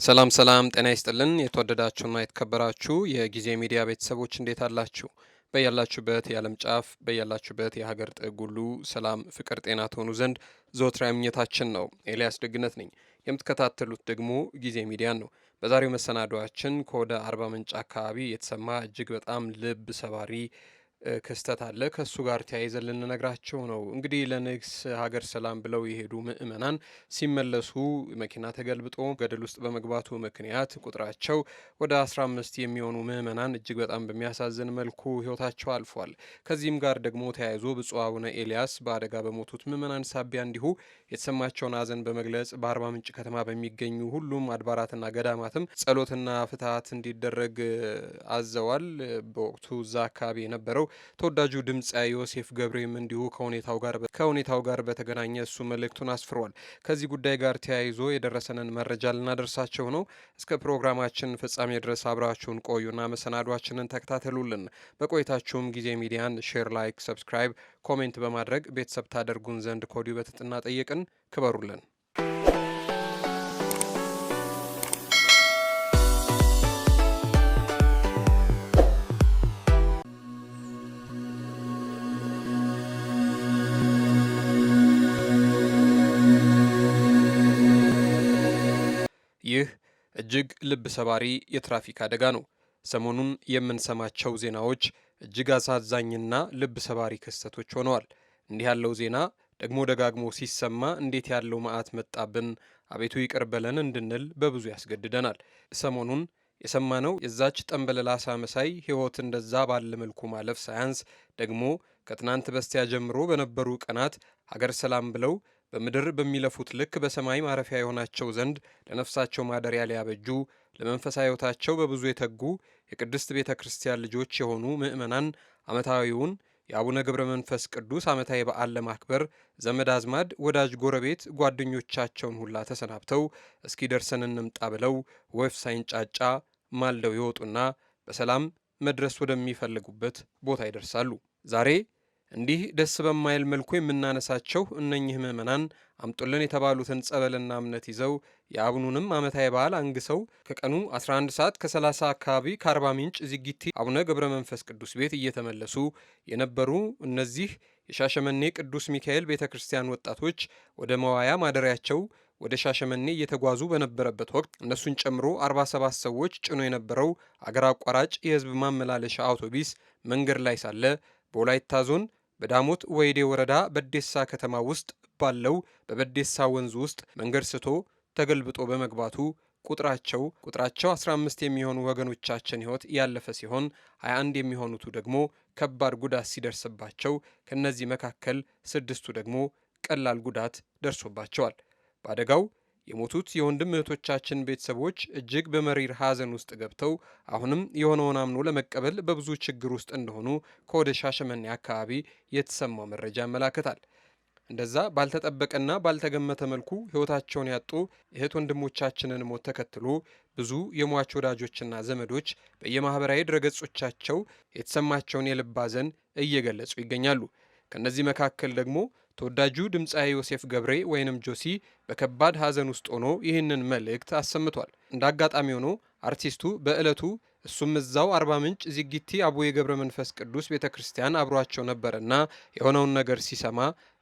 ሰላም ሰላም ጤና ይስጥልን የተወደዳችሁና የተከበራችሁ የጊዜ ሚዲያ ቤተሰቦች እንዴት አላችሁ? በያላችሁበት የዓለም ጫፍ በያላችሁበት የሀገር ጥግ ሁሉ ሰላም፣ ፍቅር፣ ጤና ትሆኑ ዘንድ ዘወትር ምኞታችን ነው። ኤልያስ ደግነት ነኝ። የምትከታተሉት ደግሞ ጊዜ ሚዲያን ነው። በዛሬው መሰናዷችን ከወደ አርባ ምንጭ አካባቢ የተሰማ እጅግ በጣም ልብ ሰባሪ ክስተት አለ። ከሱ ጋር ተያይዘን ልንነግራቸው ነው። እንግዲህ ለንግስ ሀገር ሰላም ብለው የሄዱ ምዕመናን ሲመለሱ መኪና ተገልብጦ ገደል ውስጥ በመግባቱ ምክንያት ቁጥራቸው ወደ 15 የሚሆኑ ምዕመናን እጅግ በጣም በሚያሳዝን መልኩ ሕይወታቸው አልፏል። ከዚህም ጋር ደግሞ ተያይዞ ብፁዕ አቡነ ኤልያስ በአደጋ በሞቱት ምዕመናን ሳቢያ እንዲሁ የተሰማቸውን ሐዘን በመግለጽ በአርባ ምንጭ ከተማ በሚገኙ ሁሉም አድባራትና ገዳማትም ጸሎትና ፍትሐት እንዲደረግ አዘዋል። በወቅቱ እዛ አካባቢ የነበረው ተወዳጁ ድምፃዊ ዮሴፍ ገብሬም እንዲሁ ከሁኔታው ጋር በተገናኘ እሱ መልእክቱን አስፍሯል። ከዚህ ጉዳይ ጋር ተያይዞ የደረሰንን መረጃ ልናደርሳቸው ነው። እስከ ፕሮግራማችን ፍጻሜ ድረስ አብራችሁን ቆዩና መሰናዷችንን ተከታተሉልን። በቆይታችሁም ጊዜ ሚዲያን ሼር፣ ላይክ፣ ሰብስክራይብ፣ ኮሜንት በማድረግ ቤተሰብ ታደርጉን ዘንድ ከወዲሁ በትህትና ጠየቅን። ክበሩልን። ይህ እጅግ ልብ ሰባሪ የትራፊክ አደጋ ነው። ሰሞኑን የምንሰማቸው ዜናዎች እጅግ አሳዛኝና ልብ ሰባሪ ክስተቶች ሆነዋል። እንዲህ ያለው ዜና ደግሞ ደጋግሞ ሲሰማ እንዴት ያለው መዓት መጣብን፣ አቤቱ ይቅር በለን እንድንል በብዙ ያስገድደናል። ሰሞኑን የሰማነው የዛች ጠንበለላሳ መሳይ ሕይወት እንደዛ ባለ መልኩ ማለፍ ሳያንስ ደግሞ ከትናንት በስቲያ ጀምሮ በነበሩ ቀናት ሀገር ሰላም ብለው በምድር በሚለፉት ልክ በሰማይ ማረፊያ የሆናቸው ዘንድ ለነፍሳቸው ማደሪያ ሊያበጁ ለመንፈሳዊ ሕይወታቸው በብዙ የተጉ የቅድስት ቤተ ክርስቲያን ልጆች የሆኑ ምዕመናን ዓመታዊውን የአቡነ ገብረ መንፈስ ቅዱስ ዓመታዊ በዓል ለማክበር ዘመድ አዝማድ፣ ወዳጅ ጎረቤት፣ ጓደኞቻቸውን ሁላ ተሰናብተው እስኪ ደርሰን እንምጣ ብለው ወፍ ሳይንጫጫ ማልደው ይወጡና በሰላም መድረስ ወደሚፈልጉበት ቦታ ይደርሳሉ። ዛሬ እንዲህ ደስ በማይል መልኩ የምናነሳቸው እነኚህ ምዕመናን አምጡልን የተባሉትን ጸበልና እምነት ይዘው የአቡኑንም ዓመታዊ በዓል አንግሰው ከቀኑ 11 ሰዓት ከ30 አካባቢ ከአርባ ምንጭ ዚጊቲ አቡነ ገብረ መንፈስ ቅዱስ ቤት እየተመለሱ የነበሩ እነዚህ የሻሸመኔ ቅዱስ ሚካኤል ቤተ ክርስቲያን ወጣቶች ወደ መዋያ ማደሪያቸው ወደ ሻሸመኔ እየተጓዙ በነበረበት ወቅት እነሱን ጨምሮ 47 ሰዎች ጭኖ የነበረው አገር አቋራጭ የሕዝብ ማመላለሻ አውቶቢስ መንገድ ላይ ሳለ በወላይታ ዞን በዳሞት ወይዴ ወረዳ በዴሳ ከተማ ውስጥ ባለው በበዴሳ ወንዝ ውስጥ መንገድ ስቶ ተገልብጦ በመግባቱ ቁጥራቸው 15 የሚሆኑ ወገኖቻችን ሕይወት ያለፈ ሲሆን 21 የሚሆኑቱ ደግሞ ከባድ ጉዳት ሲደርስባቸው ከነዚህ መካከል 6ቱ ደግሞ ቀላል ጉዳት ደርሶባቸዋል። በአደጋው የሞቱት የወንድም እህቶቻችን ቤተሰቦች እጅግ በመሪር ሐዘን ውስጥ ገብተው አሁንም የሆነውን አምኖ ለመቀበል በብዙ ችግር ውስጥ እንደሆኑ ከወደ ሻሸመኔ አካባቢ የተሰማው መረጃ ያመላክታል። እንደዛ ባልተጠበቀና ባልተገመተ መልኩ ሕይወታቸውን ያጡ እህት ወንድሞቻችንን ሞት ተከትሎ ብዙ የሟች ወዳጆችና ዘመዶች በየማህበራዊ ድረገጾቻቸው የተሰማቸውን የልብ ሐዘን እየገለጹ ይገኛሉ። ከነዚህ መካከል ደግሞ ተወዳጁ ድምፃዊ ዮሴፍ ገብሬ ወይንም ጆሲ በከባድ ሐዘን ውስጥ ሆኖ ይህንን መልእክት አሰምቷል። እንደ አጋጣሚ ሆኖ አርቲስቱ በዕለቱ እሱም እዛው አርባ ምንጭ ዚጊቲ አቡነ ገብረ መንፈስ ቅዱስ ቤተ ክርስቲያን አብሯቸው ነበርና የሆነውን ነገር ሲሰማ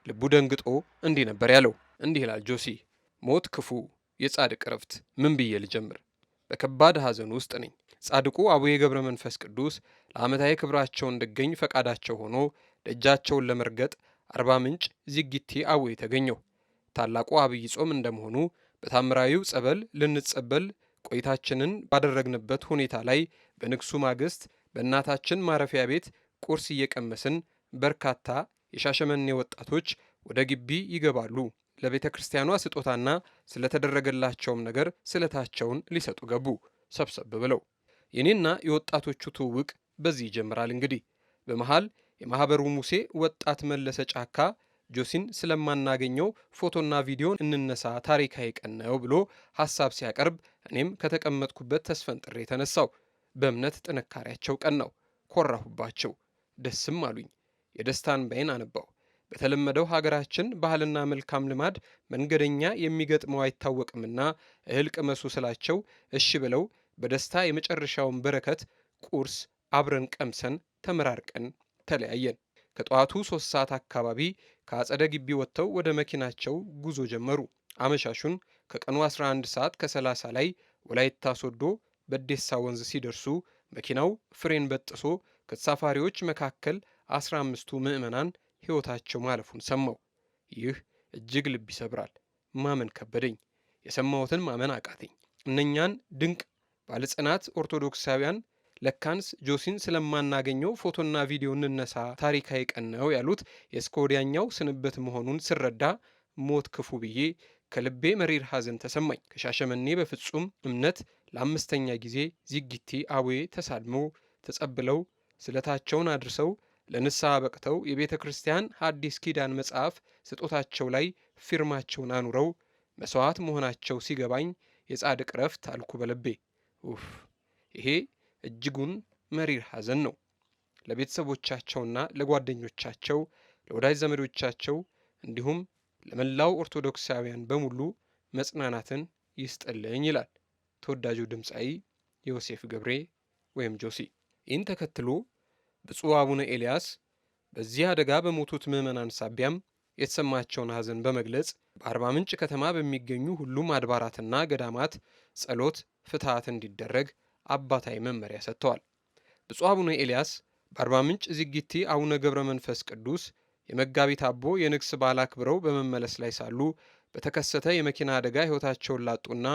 ልቡ ደንግጦ እንዲህ ነበር ያለው። እንዲህ ይላል ጆሲ: ሞት ክፉ፣ የጻድቅ ዕረፍት፣ ምን ብዬ ልጀምር? በከባድ ሐዘን ውስጥ ነኝ። ጻድቁ አቡነ ገብረ መንፈስ ቅዱስ ለዓመታዊ ክብራቸው እንድገኝ ፈቃዳቸው ሆኖ ደጃቸውን ለመርገጥ አርባ ምንጭ ዚጊቲ አቡነ ተገኘው። ታላቁ አብይ ጾም እንደመሆኑ በታምራዊው ጸበል ልንጸበል ቆይታችንን ባደረግንበት ሁኔታ ላይ በንግሱ ማግስት በእናታችን ማረፊያ ቤት ቁርስ እየቀመስን በርካታ የሻሸመኔ ወጣቶች ወደ ግቢ ይገባሉ። ለቤተ ክርስቲያኗ ስጦታና ስለተደረገላቸውም ነገር ስለታቸውን ሊሰጡ ገቡ ሰብሰብ ብለው። የኔና የወጣቶቹ ትውውቅ በዚህ ይጀምራል። እንግዲህ በመሃል የማህበሩ ሙሴ ወጣት መለሰ ጫካ ጆሲን ስለማናገኘው ፎቶና ቪዲዮ እንነሳ ታሪካዊ ቀን ነው ብሎ ሐሳብ ሲያቀርብ እኔም ከተቀመጥኩበት ተስፈንጥሬ የተነሳው በእምነት ጥንካሬያቸው ቀናው፣ ኮራሁባቸው፣ ደስም አሉኝ። የደስታን በይን አነባው። በተለመደው ሀገራችን ባህልና መልካም ልማድ መንገደኛ የሚገጥመው አይታወቅምና እህል ቅመሱ ስላቸው እሺ ብለው በደስታ የመጨረሻውን በረከት ቁርስ አብረን ቀምሰን ተመራርቀን ተለያየን። ከጠዋቱ 3 ሰዓት አካባቢ ከአጸደ ግቢ ወጥተው ወደ መኪናቸው ጉዞ ጀመሩ። አመሻሹን ከቀኑ 11 ሰዓት ከ30 ላይ ወላይታ ሶዶ በዴሳ ወንዝ ሲደርሱ መኪናው ፍሬን በጥሶ ከተሳፋሪዎች መካከል 15ቱ ምዕመናን ሕይወታቸው ማለፉን ሰማው። ይህ እጅግ ልብ ይሰብራል። ማመን ከበደኝ። የሰማሁትን ማመን አቃተኝ። እነኛን ድንቅ ባለጽናት ኦርቶዶክሳውያን ለካንስ ጆሲን ስለማናገኘው ፎቶና ቪዲዮ እንነሳ ታሪካዊ ቀን ነው ያሉት የእስከ ወዲያኛው ስንብት መሆኑን ስረዳ ሞት ክፉ ብዬ ከልቤ መሪር ሐዘን ተሰማኝ። ከሻሸመኔ በፍጹም እምነት ለአምስተኛ ጊዜ ዚጊቲ አቡዬ ተሳልመው ተጸብለው ስለታቸውን አድርሰው ለንስሐ በቅተው የቤተ ክርስቲያን ሐዲስ ኪዳን መጽሐፍ ስጦታቸው ላይ ፊርማቸውን አኑረው መሥዋዕት መሆናቸው ሲገባኝ የጻድቅ ረፍት አልኩ በልቤ። ይሄ እጅጉን መሪር ሐዘን ነው። ለቤተሰቦቻቸውና ለጓደኞቻቸው፣ ለወዳጅ ዘመዶቻቸው እንዲሁም ለመላው ኦርቶዶክሳውያን በሙሉ መጽናናትን ይስጥልኝ ይላል ተወዳጁ ድምፃዊ ዮሴፍ ገብሬ ወይም ጆሲ። ይህን ተከትሎ ብፁዕ አቡነ ኤልያስ በዚህ አደጋ በሞቱት ምዕመናን ሳቢያም የተሰማቸውን ሐዘን በመግለጽ በአርባ ምንጭ ከተማ በሚገኙ ሁሉም አድባራትና ገዳማት ጸሎት ፍትሐት እንዲደረግ አባታዊ መመሪያ ሰጥተዋል። ብፁዕ አቡነ ኤልያስ በአርባ ምንጭ ዚጊቲ አቡነ ገብረ መንፈስ ቅዱስ የመጋቢት አቦ የንግስ በዓል አክብረው በመመለስ ላይ ሳሉ በተከሰተ የመኪና አደጋ ሕይወታቸውን ላጡና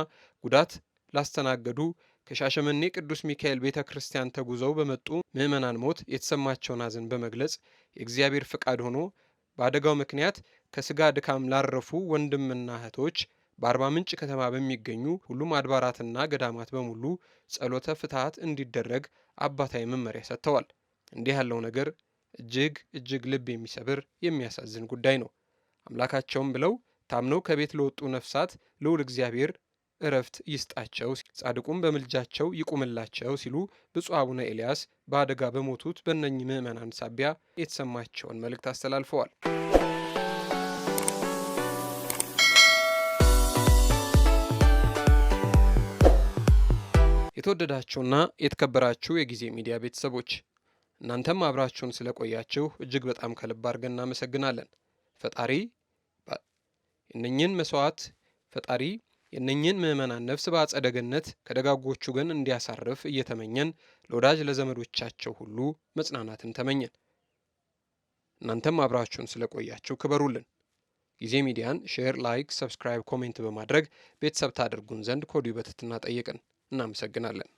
ጉዳት ላስተናገዱ ከሻሸመኔ ቅዱስ ሚካኤል ቤተ ክርስቲያን ተጉዘው በመጡ ምዕመናን ሞት የተሰማቸውን ሐዘን በመግለጽ የእግዚአብሔር ፍቃድ ሆኖ በአደጋው ምክንያት ከስጋ ድካም ላረፉ ወንድምና እህቶች በአርባ ምንጭ ከተማ በሚገኙ ሁሉም አድባራትና ገዳማት በሙሉ ጸሎተ ፍትሐት እንዲደረግ አባታዊ መመሪያ ሰጥተዋል። እንዲህ ያለው ነገር እጅግ ልብ የሚሰብር የሚያሳዝን ጉዳይ ነው። አምላካቸውም ብለው ታምነው ከቤት ለወጡ ነፍሳት ልዑል እግዚአብሔር እረፍት ይስጣቸው፣ ጻድቁም በምልጃቸው ይቁምላቸው ሲሉ ብፁዕ አቡነ ኤልያስ በአደጋ በሞቱት በእነኚህ ምዕመናን ሳቢያ የተሰማቸውን መልእክት አስተላልፈዋል። የተወደዳችሁና የተከበራችሁ የጊዜ ሚዲያ ቤተሰቦች እናንተም አብራችሁን ስለቆያችሁ እጅግ በጣም ከልብ አድርገን እናመሰግናለን። ፈጣሪ የእነኝን ምዕመናን ነፍስ በአጸደ ገነት ከደጋጎቹ ግን እንዲያሳርፍ እየተመኘን ለወዳጅ ለዘመዶቻቸው ሁሉ መጽናናትን ተመኘን። እናንተም አብራችሁን ስለቆያችሁ ክበሩልን። ጊዜ ሚዲያን ሼር፣ ላይክ፣ ሰብስክራይብ፣ ኮሜንት በማድረግ ቤተሰብ ታደርጉን ዘንድ ከወዲሁ በትህትና ጠየቅን። እናመሰግናለን።